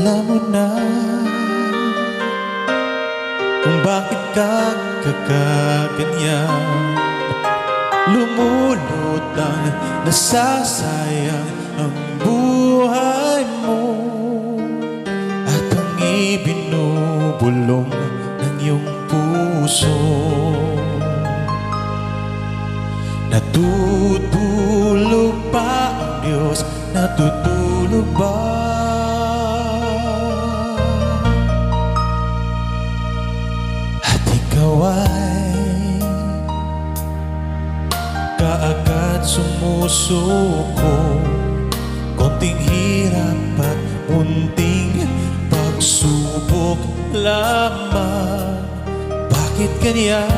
Alam mo na kung bakit ka kakaganyan. Lumulutang, nasasayang ang buhay mo, at ang ibinubulong ng iyong puso. Natutulog ba ang Diyos? Natutulog ba? At ikaw ay kaagad sumusuko. Konting hirap at munting pagsubok lamang. Bakit ganyan?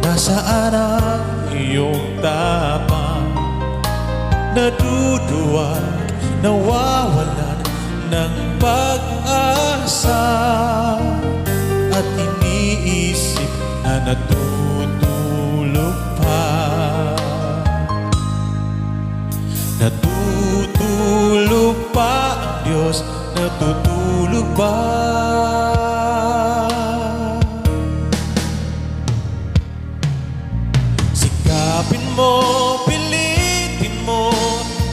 Nasaan ang iyong tapang? Naduduwag, nawawalan ng pag-asa, at iniisip na natutulog pa. Natutulog pa ang Diyos? Natutulog ba? Sikapin mo, pilitin mo,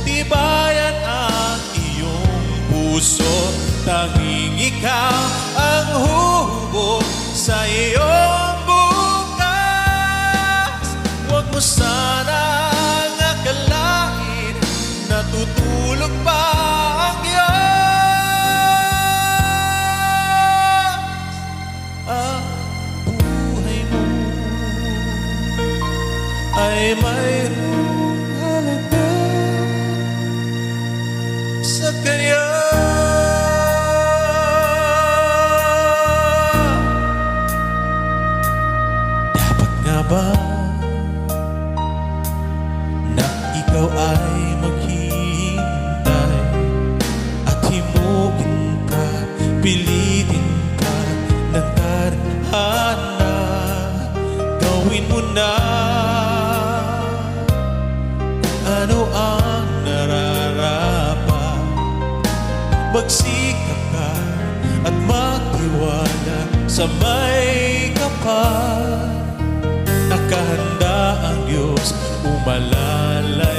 tibayan ang iyong puso. Tanging ikaw ang hubog sa iyong bukas. Huwag mo sanang akalain natutulog pa ang Diyos. Ang buhay mo ay mayroong halaga sa Kanya. Dapat nga ba na ikaw ay maghihintay at himugin ka, pilitin ka ng tadhana? Gawin mo na kung ano ang nararapat. Magsikap ka at magtiwala sa may kapal. Nakahanda ang Diyos umalalay